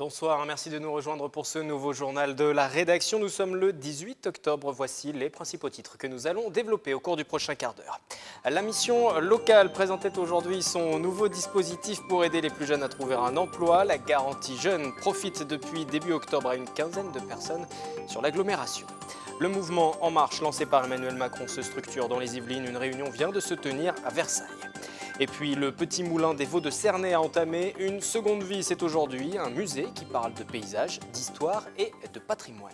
Bonsoir, merci de nous rejoindre pour ce nouveau journal de la rédaction. Nous sommes le 18 octobre. Voici les principaux titres que nous allons développer au cours du prochain quart d'heure. La mission locale présentait aujourd'hui son nouveau dispositif pour aider les plus jeunes à trouver un emploi. La garantie jeune profite depuis début octobre à une quinzaine de personnes sur l'agglomération. Le mouvement En Marche lancé par Emmanuel Macron se structure dans les Yvelines. Une réunion vient de se tenir à Versailles. Et puis le petit moulin des Vaux de Cernay a entamé une seconde vie. C'est aujourd'hui un musée qui parle de paysages, d'histoire et de patrimoine.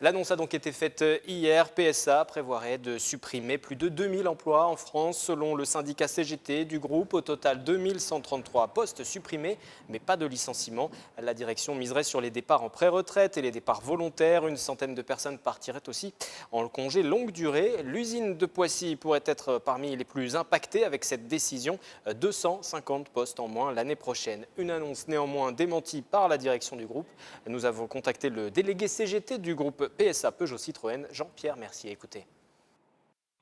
L'annonce a donc été faite hier. PSA prévoirait de supprimer plus de 2000 emplois en France. Selon le syndicat CGT du groupe, au total 2133 postes supprimés, mais pas de licenciement. La direction miserait sur les départs en pré-retraite et les départs volontaires. Une centaine de personnes partiraient aussi en congé longue durée. L'usine de Poissy pourrait être parmi les plus impactées avec cette décision. 250 postes en moins l'année prochaine. Une annonce néanmoins démentie par la direction du groupe. Nous avons contacté le délégué CGT du groupe PSA Peugeot Citroën, Jean-Pierre Mercier. Écoutez.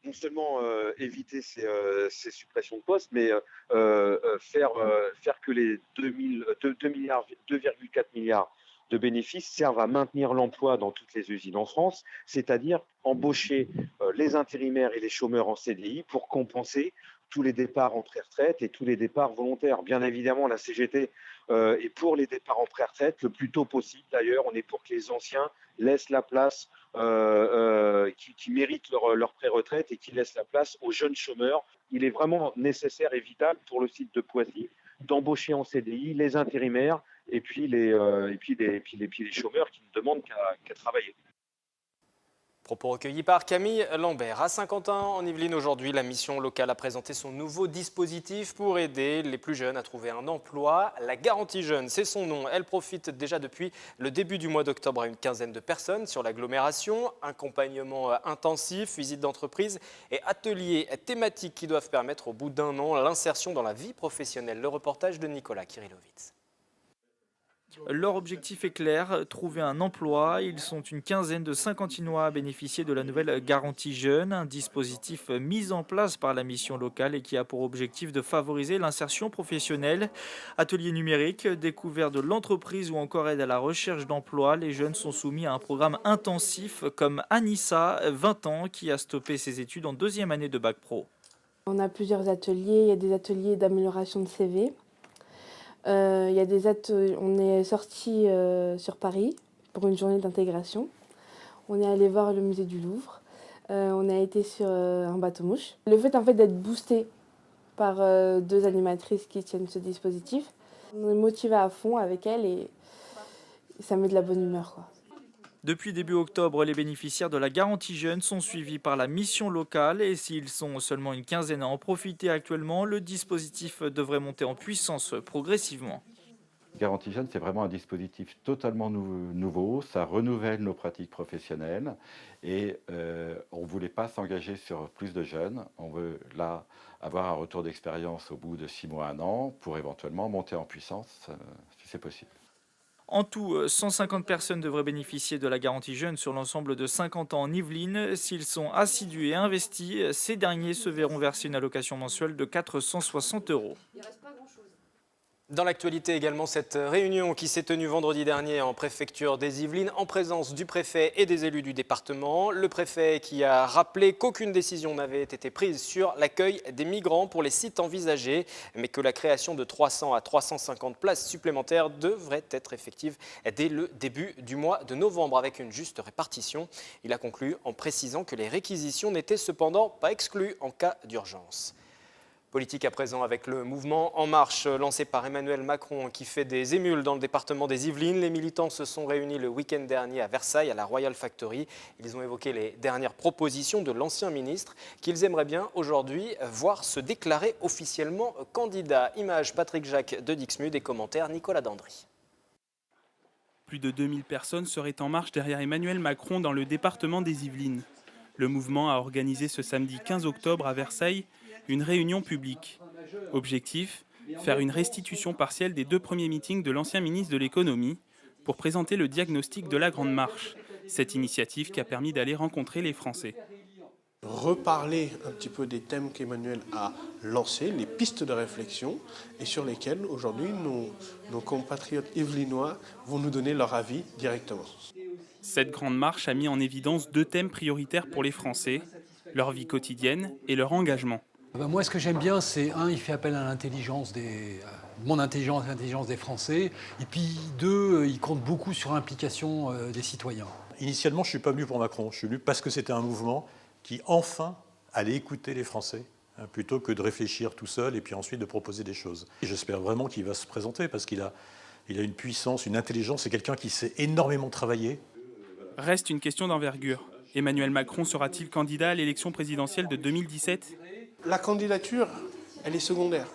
Non seulement éviter ces suppressions de postes, mais faire que les 2,4 milliards de bénéfices servent à maintenir l'emploi dans toutes les usines en France, c'est-à-dire embaucher les intérimaires et les chômeurs en CDI pour compenser tous les départs en pré-retraite et tous les départs volontaires. Bien évidemment, la CGT est pour les départs en pré-retraite le plus tôt possible. D'ailleurs, on est pour que les anciens laissent la place qui méritent leur pré-retraite et qui laissent la place aux jeunes chômeurs. Il est vraiment nécessaire et vital pour le site de Poissy d'embaucher en CDI les intérimaires et puis les chômeurs qui ne demandent qu'à travailler. Propos recueillis par Camille Lambert. À Saint-Quentin, en Yvelines, aujourd'hui, la mission locale a présenté son nouveau dispositif pour aider les plus jeunes à trouver un emploi. La garantie jeune, c'est son nom. Elle profite déjà depuis le début du mois d'octobre à une quinzaine de personnes sur l'agglomération. Accompagnement intensif, visite d'entreprise et ateliers thématiques qui doivent permettre au bout d'un an l'insertion dans la vie professionnelle. Le reportage de Nicolas Kirilovitz. Leur objectif est clair, trouver un emploi. Ils sont une quinzaine de Saint-Quentinois à bénéficier de la nouvelle garantie jeune, un dispositif mis en place par la mission locale et qui a pour objectif de favoriser l'insertion professionnelle. Ateliers numériques, découverte de l'entreprise ou encore aide à la recherche d'emploi, les jeunes sont soumis à un programme intensif comme Anissa, 20 ans, qui a stoppé ses études en deuxième année de bac pro. On a plusieurs ateliers, il y a des ateliers d'amélioration de CV. Il y a on est sorti sur Paris pour une journée d'intégration. On est allé voir le musée du Louvre. On a été sur un bateau-mouche. Le fait d'être boosté par deux animatrices qui tiennent ce dispositif, on est motivé à fond avec elles et ça met de la bonne humeur, quoi. Depuis début octobre, les bénéficiaires de la garantie jeune sont suivis par la mission locale et s'ils sont seulement une quinzaine à en profiter actuellement, le dispositif devrait monter en puissance progressivement. Garantie Jeune, c'est vraiment un dispositif totalement nouveau, ça renouvelle nos pratiques professionnelles et on ne voulait pas s'engager sur plus de jeunes. On veut là avoir un retour d'expérience au bout de 6 mois, 1 an pour éventuellement monter en puissance si c'est possible. En tout, 150 personnes devraient bénéficier de la garantie jeune sur l'ensemble de 50 ans en Yvelines. S'ils sont assidus et investis, ces derniers se verront verser une allocation mensuelle de 460 €. Dans l'actualité également, cette réunion qui s'est tenue vendredi dernier en préfecture des Yvelines en présence du préfet et des élus du département. Le préfet qui a rappelé qu'aucune décision n'avait été prise sur l'accueil des migrants pour les sites envisagés, mais que la création de 300 à 350 places supplémentaires devrait être effective dès le début du mois de novembre avec une juste répartition. Il a conclu en précisant que les réquisitions n'étaient cependant pas exclues en cas d'urgence. Politique à présent avec le mouvement En Marche lancé par Emmanuel Macron qui fait des émules dans le département des Yvelines. Les militants se sont réunis le week-end dernier à Versailles à la Royal Factory. Ils ont évoqué les dernières propositions de l'ancien ministre qu'ils aimeraient bien aujourd'hui voir se déclarer officiellement candidat. Image Patrick Jacques de Dixmude et commentaires Nicolas Dandry. Plus de 2000 personnes seraient en marche derrière Emmanuel Macron dans le département des Yvelines. Le mouvement a organisé ce samedi 15 octobre à Versailles une réunion publique. Objectif, faire une restitution partielle des 2 premiers meetings de l'ancien ministre de l'économie pour présenter le diagnostic de la Grande Marche, cette initiative qui a permis d'aller rencontrer les Français. reparler un petit peu des thèmes qu'Emmanuel a lancés, les pistes de réflexion, et sur lesquelles aujourd'hui nos compatriotes yvelinois vont nous donner leur avis directement. Cette grande marche a mis en évidence 2 thèmes prioritaires pour les Français, leur vie quotidienne et leur engagement. Moi, ce que j'aime bien, c'est il fait appel à l'intelligence mon intelligence, l'intelligence des Français, et puis 2, il compte beaucoup sur l'implication des citoyens. Initialement, je ne suis pas venu pour Macron, je suis venu parce que c'était un mouvement qui, enfin, allait écouter les Français, plutôt que de réfléchir tout seul et puis ensuite de proposer des choses. Et j'espère vraiment qu'il va se présenter parce qu'il a une puissance, une intelligence, c'est quelqu'un qui sait énormément travailler. Reste une question d'envergure. Emmanuel Macron sera-t-il candidat à l'élection présidentielle de 2017 ? La candidature, elle est secondaire.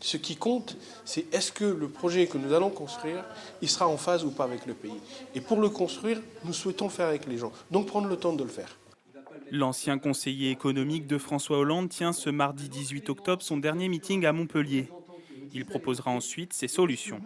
Ce qui compte, c'est est-ce que le projet que nous allons construire, il sera en phase ou pas avec le pays. Et pour le construire, nous souhaitons le faire avec les gens. Donc prendre le temps de le faire. L'ancien conseiller économique de François Hollande tient ce mardi 18 octobre son dernier meeting à Montpellier. Il proposera ensuite ses solutions.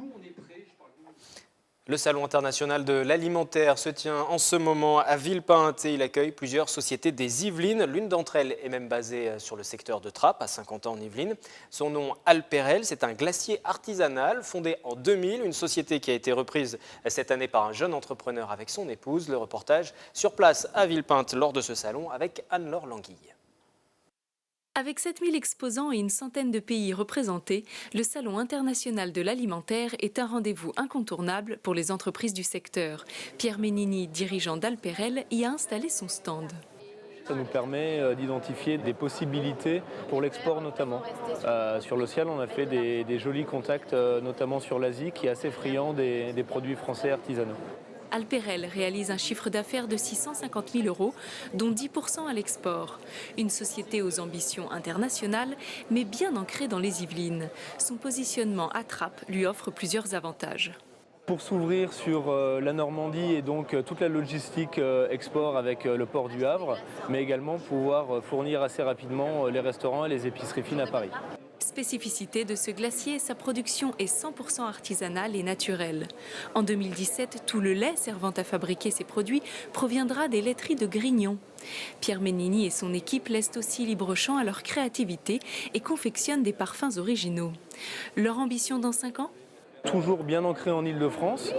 Le Salon international de l'alimentaire se tient en ce moment à Villepinte et il accueille plusieurs sociétés des Yvelines. L'une d'entre elles est même basée sur le secteur de Trappes, à Saint-Quentin en Yvelines. Son nom, Alperel, c'est un glacier artisanal fondé en 2000, une société qui a été reprise cette année par un jeune entrepreneur avec son épouse. Le reportage sur place à Villepinte lors de ce salon avec Anne-Laure Languille. Avec 7000 exposants et une centaine de pays représentés, le Salon international de l'alimentaire est un rendez-vous incontournable pour les entreprises du secteur. Pierre Ménini, dirigeant d'Alperel, y a installé son stand. Ça nous permet d'identifier des possibilités pour l'export notamment. Sur l'Ocial, on a fait des jolis contacts, notamment sur l'Asie, qui est assez friand des produits français artisanaux. Alperel réalise un chiffre d'affaires de 650 000 €, dont 10% à l'export. Une société aux ambitions internationales, mais bien ancrée dans les Yvelines. Son positionnement à Trappes lui offre plusieurs avantages. Pour s'ouvrir sur la Normandie et donc toute la logistique export avec le port du Havre, mais également pouvoir fournir assez rapidement les restaurants et les épiceries fines à Paris. Spécificité de ce glacier, sa production est 100% artisanale et naturelle. En 2017, tout le lait servant à fabriquer ces produits proviendra des laiteries de Grignon. Pierre Ménini et son équipe laissent aussi libre champ à leur créativité et confectionnent des parfums originaux. Leur ambition dans 5 ans ? Toujours bien ancré en Île-de-France,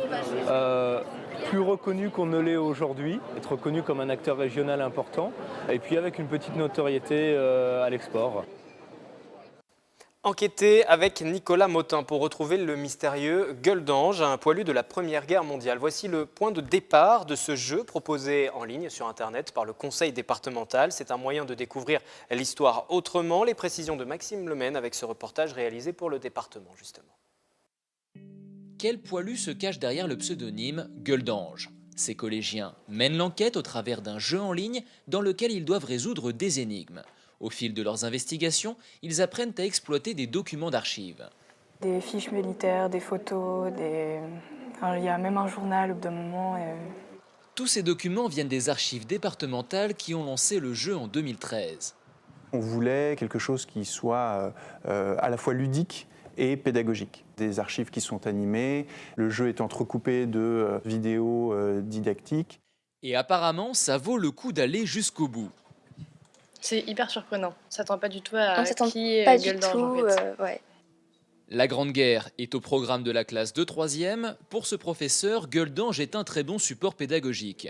plus reconnu qu'on ne l'est aujourd'hui, être reconnu comme un acteur régional important, et puis avec une petite notoriété à l'export. Enquêter avec Nicolas Motin pour retrouver le mystérieux Gueule d'Ange, un poilu de la Première Guerre mondiale. Voici le point de départ de ce jeu proposé en ligne sur Internet par le Conseil départemental. C'est un moyen de découvrir l'histoire autrement. Les précisions de Maxime Lemaine avec ce reportage réalisé pour le département, justement. Quel poilu se cache derrière le pseudonyme Gueule d'Ange ? Ces collégiens mènent l'enquête au travers d'un jeu en ligne dans lequel ils doivent résoudre des énigmes. Au fil de leurs investigations, ils apprennent à exploiter des documents d'archives. Des fiches militaires, des photos, il y a même un journal au bout d'un moment. Tous ces documents viennent des archives départementales qui ont lancé le jeu en 2013. On voulait quelque chose qui soit à la fois ludique et pédagogique. Des archives qui sont animées, le jeu est entrecoupé de vidéos didactiques. Et apparemment, ça vaut le coup d'aller jusqu'au bout. C'est hyper surprenant. On ne s'attend pas du tout à qui est Gueule d'Ange, en fait. Ouais. La Grande Guerre est au programme de la classe de 3e. Pour ce professeur, Gueule d'Ange est un très bon support pédagogique.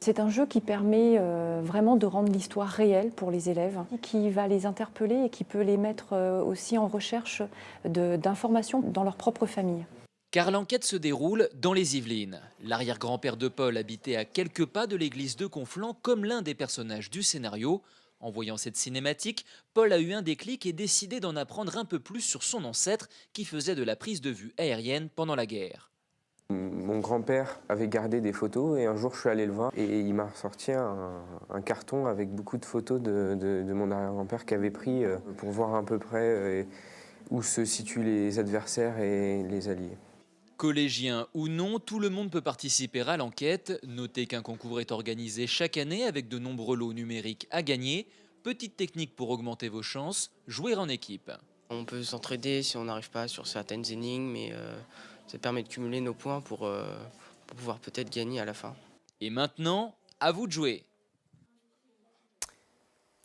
C'est un jeu qui permet vraiment de rendre l'histoire réelle pour les élèves, qui va les interpeller et qui peut les mettre aussi en recherche d'informations dans leur propre famille. Car l'enquête se déroule dans les Yvelines. L'arrière-grand-père de Paul habitait à quelques pas de l'église de Conflans comme l'un des personnages du scénario. En voyant cette cinématique, Paul a eu un déclic et décidé d'en apprendre un peu plus sur son ancêtre qui faisait de la prise de vue aérienne pendant la guerre. Mon grand-père avait gardé des photos et un jour je suis allé le voir et il m'a ressorti un carton avec beaucoup de photos de mon arrière-grand-père qui avait pris pour voir à peu près où se situent les adversaires et les alliés. Collégien ou non, tout le monde peut participer à l'enquête. Notez qu'un concours est organisé chaque année avec de nombreux lots numériques à gagner. Petite technique pour augmenter vos chances, jouer en équipe. On peut s'entraider si on n'arrive pas sur certaines énigmes, mais ça permet de cumuler nos points pour pouvoir peut-être gagner à la fin. Et maintenant, à vous de jouer.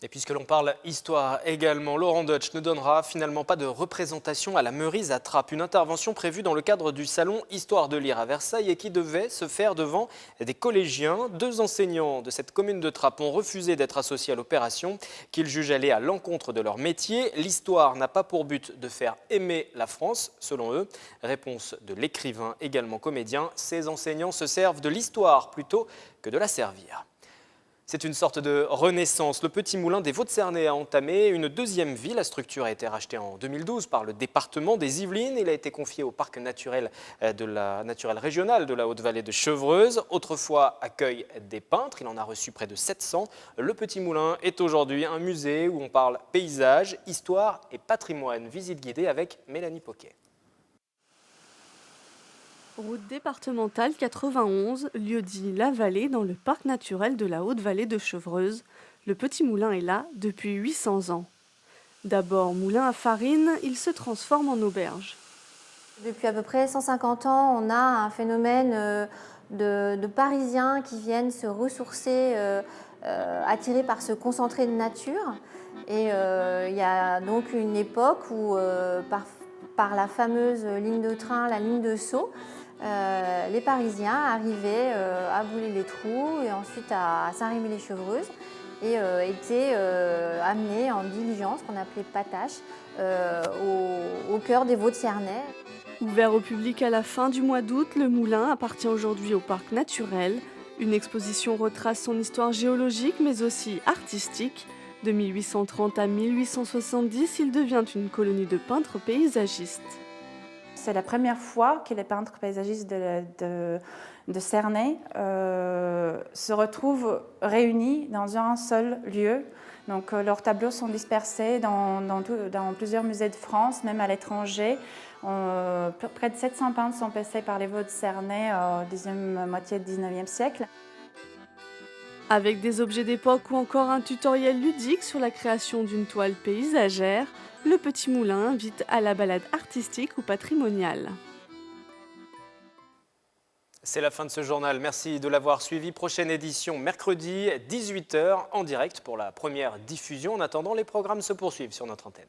Et puisque l'on parle histoire également, Laurent Deutsch ne donnera finalement pas de représentation à la Meurise à Trappes. Une intervention prévue dans le cadre du salon Histoire de lire à Versailles et qui devait se faire devant des collégiens. 2 enseignants de cette commune de Trappes ont refusé d'être associés à l'opération, qu'ils jugent aller à l'encontre de leur métier. L'histoire n'a pas pour but de faire aimer la France, selon eux. Réponse de l'écrivain, également comédien. Ces enseignants se servent de l'histoire plutôt que de la servir. C'est une sorte de renaissance. Le petit moulin des Vaux-de-Cernay a entamé une 2e vie. La structure a été rachetée en 2012 par le département des Yvelines. Il a été confié au parc naturel régional de la Haute-Vallée de Chevreuse. Autrefois accueil des peintres, il en a reçu près de 700. Le petit moulin est aujourd'hui un musée où on parle paysage, histoire et patrimoine. Visite guidée avec Mélanie Poquet. Route départementale 91, lieu-dit La Vallée, dans le parc naturel de la Haute-Vallée de Chevreuse. Le petit moulin est là depuis 800 ans. D'abord moulin à farine, il se transforme en auberge. Depuis à peu près 150 ans, on a un phénomène de Parisiens qui viennent se ressourcer, attirés par ce concentré de nature. Et il y a donc une époque où, par la fameuse ligne de train, la ligne de Sceaux, les Parisiens arrivaient à Boulay-les-Trous et ensuite à Saint-Rémy-les-Chevreuses et étaient amenés en diligence, qu'on appelait patache, au cœur des Vaux-de-Cernay. Ouvert au public à la fin du mois d'août, le moulin appartient aujourd'hui au parc naturel. Une exposition retrace son histoire géologique mais aussi artistique. De 1830 à 1870, il devient une colonie de peintres paysagistes. C'est la première fois que les peintres paysagistes de Cernay se retrouvent réunis dans un seul lieu. Donc, leurs tableaux sont dispersés dans plusieurs musées de France, même à l'étranger. Près de 700 peintres sont passés par les Vaux de Cernay au deuxième moitié du 19e siècle. Avec des objets d'époque ou encore un tutoriel ludique sur la création d'une toile paysagère, le petit moulin invite à la balade artistique ou patrimoniale. C'est la fin de ce journal. Merci de l'avoir suivi. Prochaine édition mercredi 18h en direct pour la première diffusion. En attendant, les programmes se poursuivent sur notre antenne.